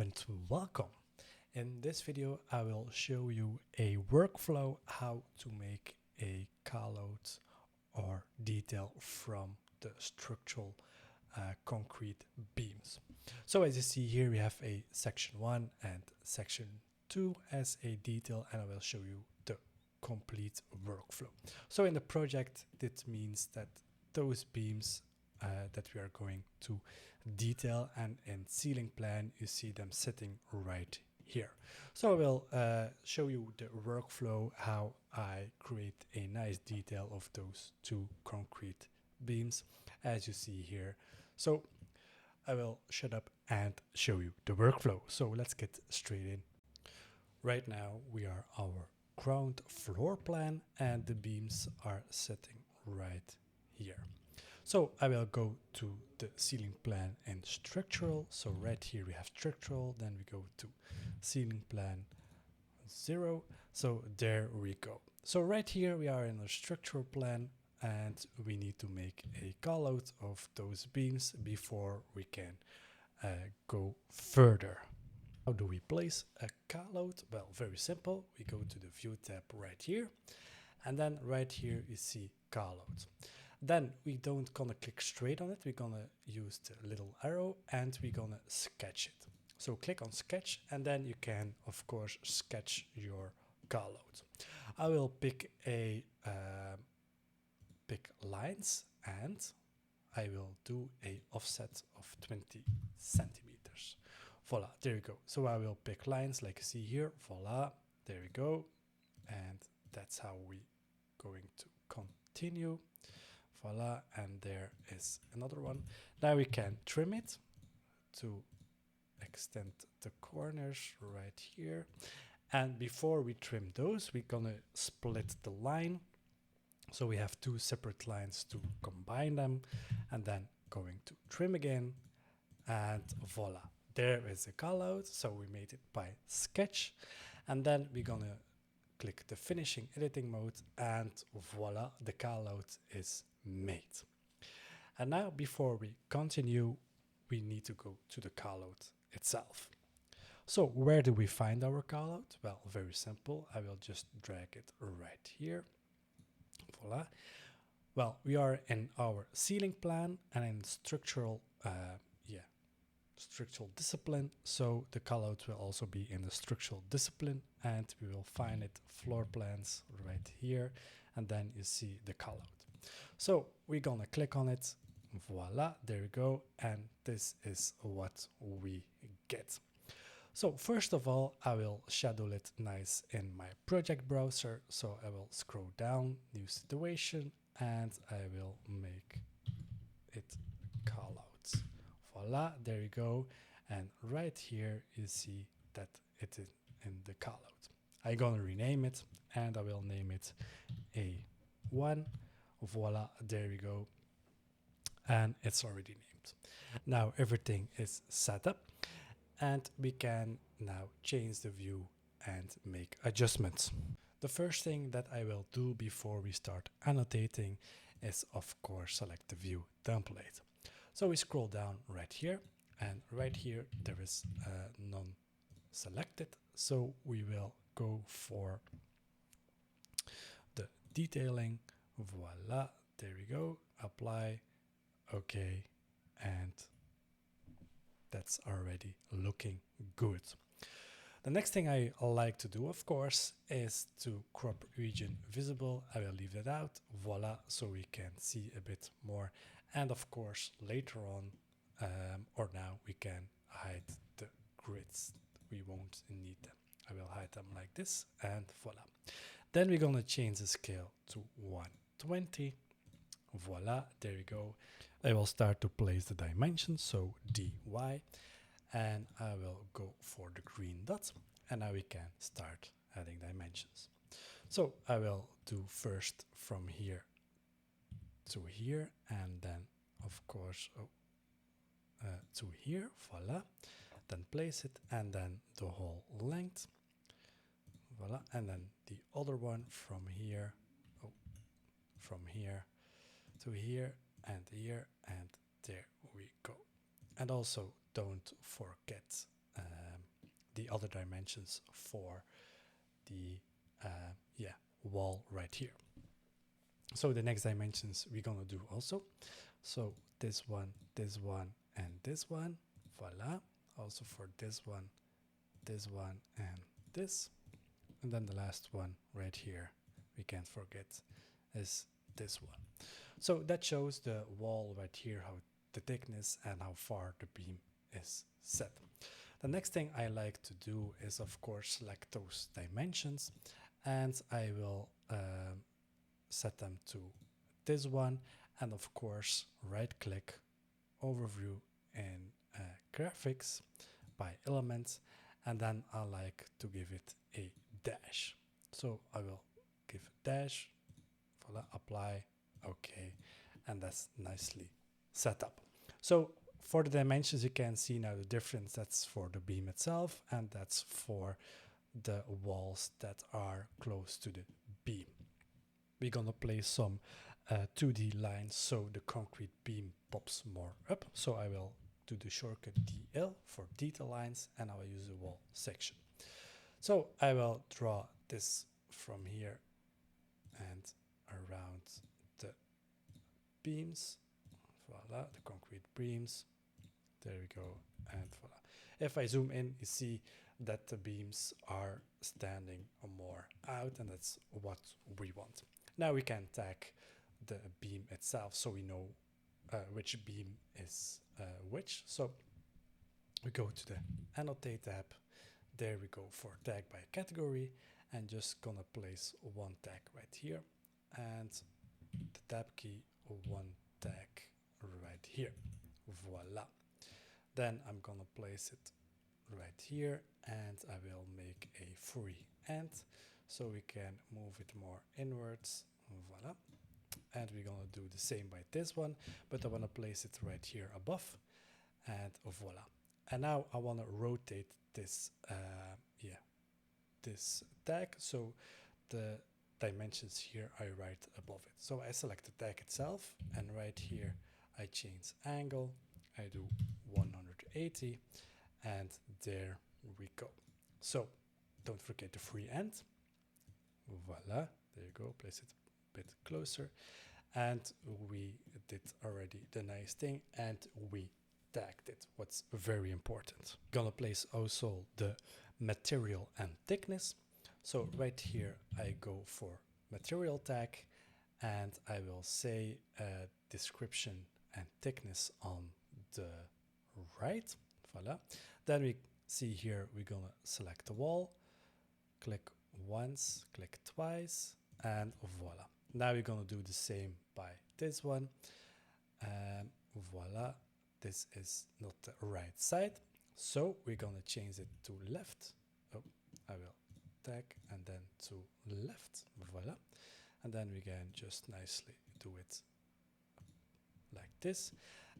and welcome. In this video I will show you a workflow how to make a callout or detail from the structural concrete beams. So as you see here we have a section 1 and section 2 as a detail, and I will show you the complete workflow. So in the project that means that those beams that we are going to detail, and in ceiling plan you see them sitting right here. So I will show you the workflow how I create a nice detail of those two concrete beams as you see here. So I will shut up and show you the workflow. So let's get straight in. Right now we are our ground floor plan and the beams are sitting right here. So I will go to the ceiling plan and structural. So right here we have structural, then we go to ceiling plan 0. So there we go. So right here we are in a structural plan and we need to make a call out of those beams before we can go further. How do we place a call out? Well, very simple. We go to the view tab right here, and then right here you see call out. Then we don't gonna click straight on it, we're gonna use the little arrow and we're gonna sketch it. So click on sketch and then you can of course sketch your callout. I will pick a pick lines and I will do a offset of 20 centimeters. Voila, there you go. So I will pick lines like you see here, voila, there we go. And that's how we going to continue. Voila, and there is another one. Now we can trim it to extend the corners right here. And before we trim those, we're gonna split the line. So we have two separate lines to combine them, and then going to trim again, and voila, there is a callout. So we made it by sketch, and then we're gonna click the finishing editing mode, and voila, the callout is made. And now before we continue we need to go to the callout itself. So where do we find our callout? Well, very simple. I will just drag it right here. Voila. Well, we are in our ceiling plan and in structural structural discipline, so the callout will also be in the structural discipline, and we will find it floor plans right here, and then you see the callout. So we're gonna click on it, voila, there we go, and this is what we get. So first of all, I will schedule it nice in my project browser. So I will scroll down, new situation, and I will make it callout. Voila, there you go. And right here you see that it is in the callout. I'm gonna rename it and I will name it A1. Voila, there we go. And it's already named. Now everything is set up and we can now change the view and make adjustments. The first thing that I will do before we start annotating is of course select the view template. So we scroll down right here, and right here there is none selected. So we will go for the detailing. Voila, there we go. Apply, okay, and that's already looking good. The next thing I like to do, of course, is to crop region visible. I will leave it out, voila, so we can see a bit more. And of course, later on, or now, we can hide the grids. We won't need them. I will hide them like this, and voila. Then we're gonna change the scale to 120. Voila, there you go. I will start to place the dimensions, so dy, and I will go for the green dot, and now we can start adding dimensions. So I will do first from here to here, and then of course to here, voila, then place it, and then the whole length, voila, and then the other one from here, from here to here, and here, and there we go. And also don't forget the other dimensions for the wall right here. So the next dimensions we're gonna do also. So this one, and this one, voila. Also for this one, and this. And then the last one right here, we can't forget, is this one. So that shows the wall right here, how the thickness and how far the beam is set. The next thing I like to do is, of course, select those dimensions, and I will set them to this one, and of course right click, overview in graphics by elements, and then I like to give it a dash. So I will give dash, voila, apply, okay, and that's nicely set up. So for the dimensions, you can see now the difference. That's for the beam itself, and that's for the walls that are close to the beam. We're gonna place some 2D lines so the concrete beam pops more up. So I will do the shortcut DL for detail lines, and I will use the wall section. So I will draw this from here and around the beams. Voila, the concrete beams. There we go, and voila. If I zoom in, you see that the beams are standing more out, and that's what we want. Now we can tag the beam itself so we know which beam is which. So we go to the Annotate tab. There we go for tag by category, and just gonna place one tag right here, and the tab key, one tag right here. Voila. Then I'm gonna place it right here, and I will make a free end so we can move it more inwards. Voila. And we're gonna do the same by this one, but I wanna place it right here above, and voila. And now I wanna rotate this this tag, so the dimensions here are right above it. So I select the tag itself, and right here I change angle, I do 180, and there we go. So don't forget the free end. Voila, there you go, place it a bit closer, and we did already the nice thing, and we tagged it, what's very important. Gonna place also the material and thickness. So right here I go for material tag, and I will say description and thickness on the right. Voila. Then we see here we're gonna select the wall, click once, click twice, and voila. Now we're gonna do the same by this one. Voila, this is not the right side, so we're gonna change it to left. Oh, I will tag and then to left. Voila. And then we can just nicely do it like this.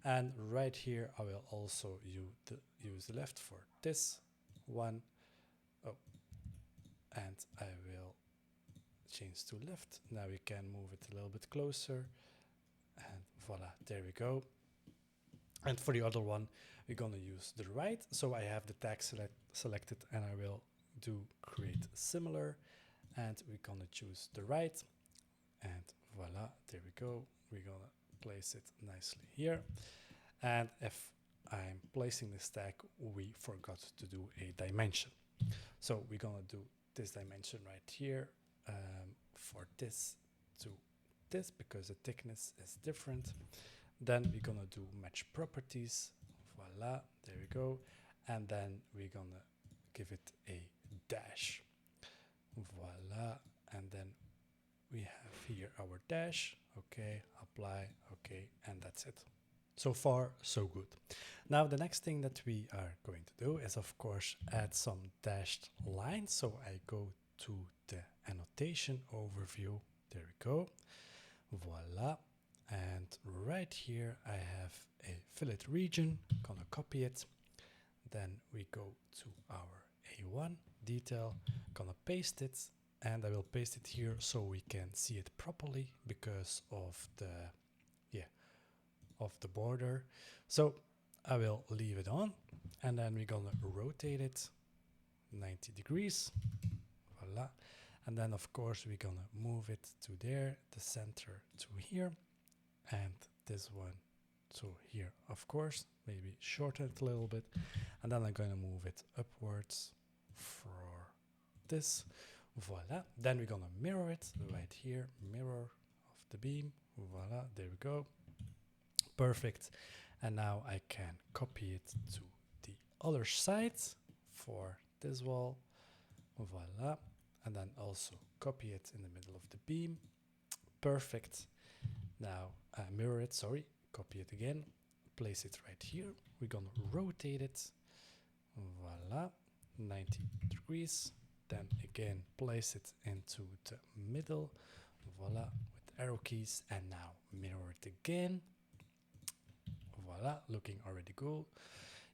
And right here I will also use the left for this one. Oh, and I will change to left. Now we can move it a little bit closer, and voila, there we go. And for the other one, we're gonna use the right. So I have the tag selected, and I will do create similar, and we're gonna choose the right, and voila, there we go. We're gonna place it nicely here. And if I'm placing this tag, we forgot to do a dimension. So we're gonna do this dimension right here, for this to this, because the thickness is different. Then we're gonna do match properties. Voila, there we go. And then we're gonna give it a dash. Voila, and then we have here our dash. Okay, apply, okay, and that's it. So far, so good. Now the next thing that we are going to do is, of course, add some dashed lines. So I go to the annotation overview. There we go. Voila. And right here I have a fillet region. Gonna copy it. Then we go to our A1 detail. Gonna paste it, and I will paste it here so we can see it properly because of the border. So I will leave it on, and then we're gonna rotate it 90 degrees. Voila. And then of course we're gonna move it to there, the center to here, and this one to here, of course, maybe shorten it a little bit. And then I'm gonna move it upwards for this. Voila. Then we're gonna mirror it right here, mirror of the beam. Voila, there we go. Perfect. And now I can copy it to the other side for this wall. Voila. And then also copy it in the middle of the beam. Perfect. Now mirror it, sorry, copy it again, place it right here. We're gonna rotate it. Voila, 90 degrees. Then again, place it into the middle. Voila, with arrow keys. And now mirror it again. Voila, looking already good.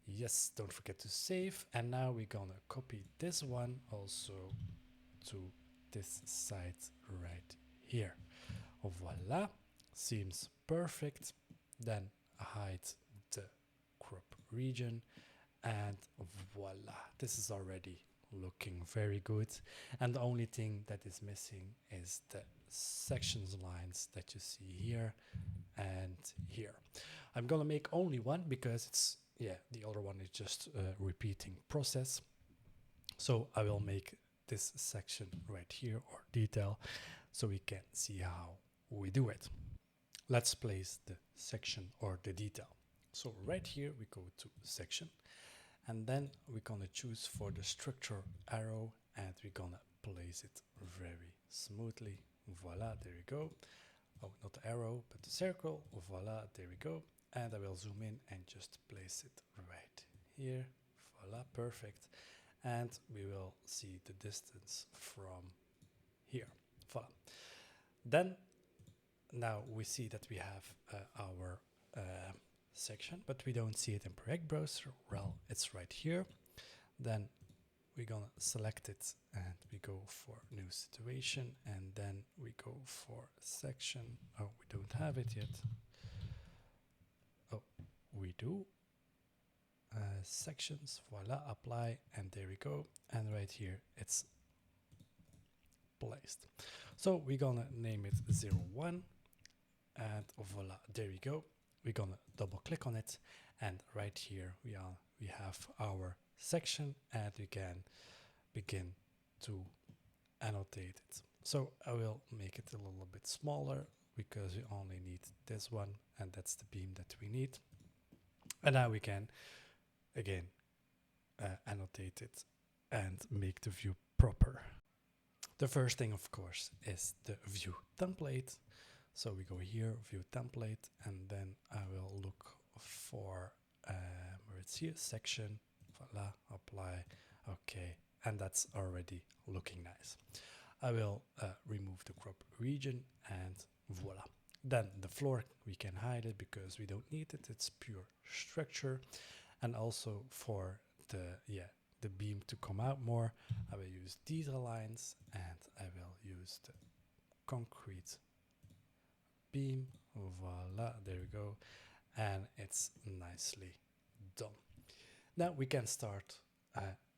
Yes, don't forget to save. And now we're gonna copy this one also to this side right here. Voila, seems perfect. Then hide the crop region, and voila, this is already looking very good. And the only thing that is missing is the sections lines that you see here and here. I'm gonna make only one because it's, yeah, the other one is just a repeating process. So I will make this section right here, or detail, so we can see how we do it. Let's place the section or the detail. So right here we go to section, and then we're gonna choose for the structure arrow, and we're gonna place it very smoothly. Voila, there we go. Oh, not the arrow, but the circle. Voila, there we go. And I will zoom in and just place it right here. Voila, perfect. And we will see the distance from here. Voila. Then now we see that we have our section, but we don't see it in Project Browser. Well, it's right here. Then we're gonna select it and we go for new situation, and then we go for section. Oh, we don't have it yet. Oh, we do. Sections, voila, apply, and there we go. And right here it's placed. So we're gonna name it 01, and voila, there we go. We're gonna double click on it, and right here we have our section, and we can begin to annotate it. So I will make it a little bit smaller because we only need this one, and that's the beam that we need. And now we can again annotate it and make the view proper. The first thing, of course, is the view template. So we go here, view template, and then I will look for where it's here, section, voila, apply, okay, and that's already looking nice. I will remove the crop region, and voila. Then the floor, we can hide it because we don't need it, it's pure structure. And also for the beam to come out more, I will use these lines, and I will use the concrete beam. Voila, there we go, and it's nicely done. Now we can start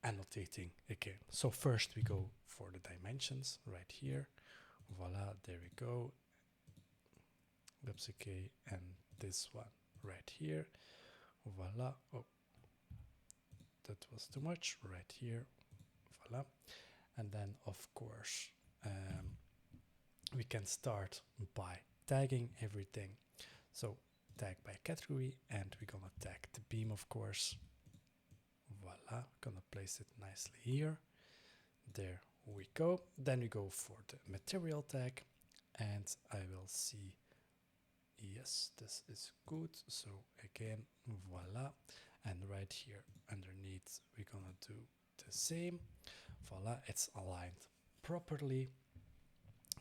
annotating again. So first we go for the dimensions right here. Voila, there we go. That's okay, and this one right here. Voila. Oh, that was too much. Right here. Voila. And then of course we can start by tagging everything. So tag by category, and we're gonna tag the beam, of course. Voila, gonna place it nicely here. There we go. Then we go for the material tag, and I will see, yes, this is good. So again, voila. And right here underneath, we're gonna do the same. Voila, it's aligned properly.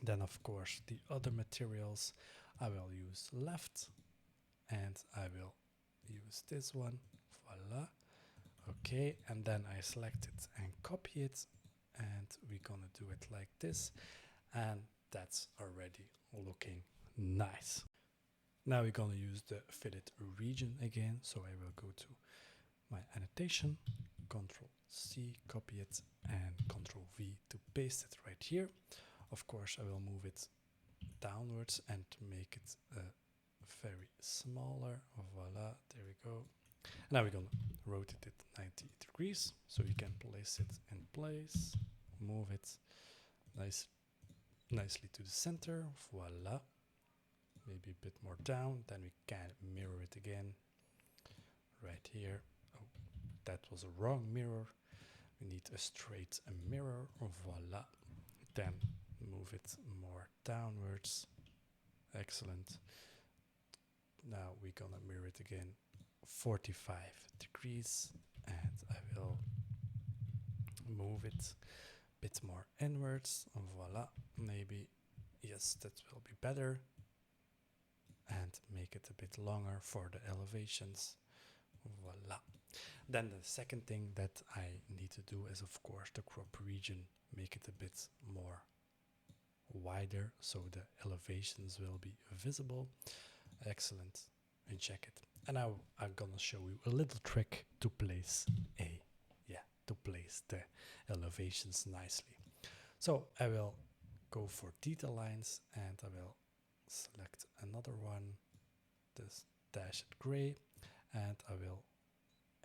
Then of course the other materials, I will use left, and I will use this one. Voila. Okay, and then I select it and copy it, and we're gonna do it like this, and that's already looking nice. Now we're gonna use the fitted region again, so I will go to my annotation, Control C, copy it, and Control V to paste it right here. Of course, I will move it downwards and make it very smaller. Voila, there we go. Now we're gonna rotate it 90 degrees so we can place it in place, move it nicely to the center. Voila. Maybe a bit more down, then we can mirror it again right here. Oh, that was a wrong mirror. We need a straight mirror. Voila. Then move it more downwards. Excellent. Now we're gonna mirror it again 45 degrees, and I will move it a bit more inwards. Voila. Maybe, yes, that will be better. And make it a bit longer for the elevations. Voila. Then the second thing that I need to do is, of course, the crop region. Make it a bit more wider so the elevations will be visible. Excellent. And check it. And now I'm gonna show you a little trick to place the elevations nicely. So I will go for detail lines, and I will select another one, this dashed gray, and I will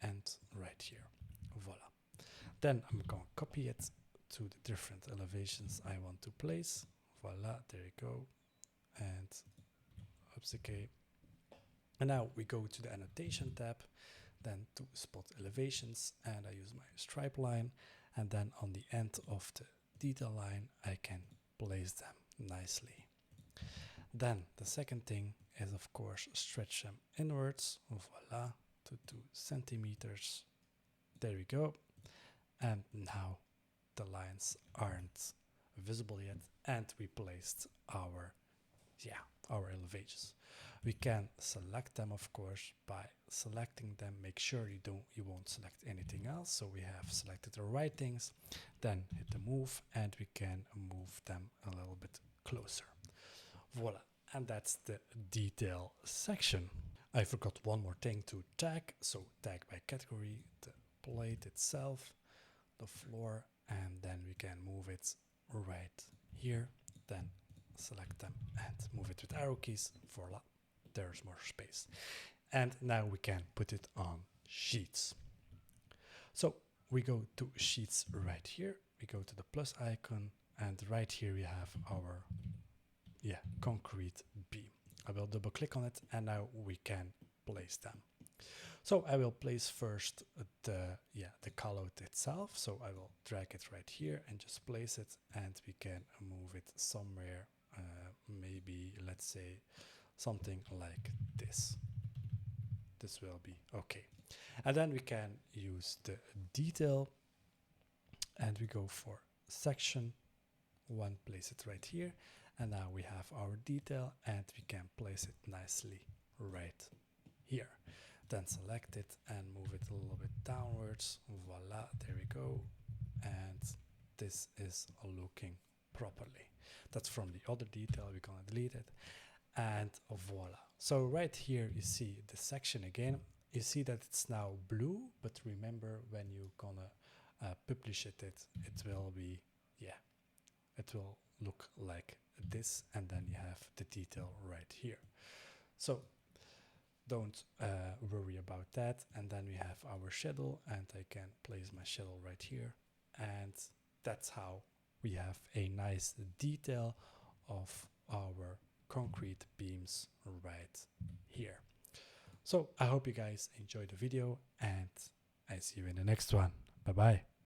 end right here. Voila. Then I'm going to copy it to the different elevations I want to place. Voila, there you go. And oops, okay. And now we go to the annotation tab, then to spot elevations, and I use my stripe line, and then on the end of the detail line I can place them nicely. Then the second thing is, of course, stretch them inwards. Voila, to 2 centimeters. There we go. And now the lines aren't visible yet, and we placed our elevations. We can select them, of course, by selecting them. Make sure you won't select anything else. So we have selected the right things, then hit the move, and we can move them a little bit closer. Voila, and that's the detail section. I forgot one more thing to tag. So tag by category, the plate itself, the floor, and then we can move it right here. Then select them and move it with arrow keys. Voila, there's more space. And now we can put it on sheets. So we go to sheets right here. We go to the plus icon, and right here we have our concrete beam. I will double click on it, and now we can place them. So I will place first the callout itself. So I will drag it right here and just place it, and we can move it somewhere. Maybe let's say something like this. This will be okay. And then we can use the detail, and we go for section 1, place it right here. And now we have our detail, and we can place it nicely right here. Then select it and move it a little bit downwards. Voila, there we go. And this is looking properly. That's from the other detail. We're gonna delete it. And voila. So right here you see the section again. You see that it's now blue, but remember when you're gonna publish it, it will be, it will look like this, and then you have the detail right here. So don't worry about that. And then we have our shadow, and I can place my shadow right here, and that's how we have a nice detail of our concrete beams right here. So I hope you guys enjoyed the video, and I see you in the next one. Bye bye.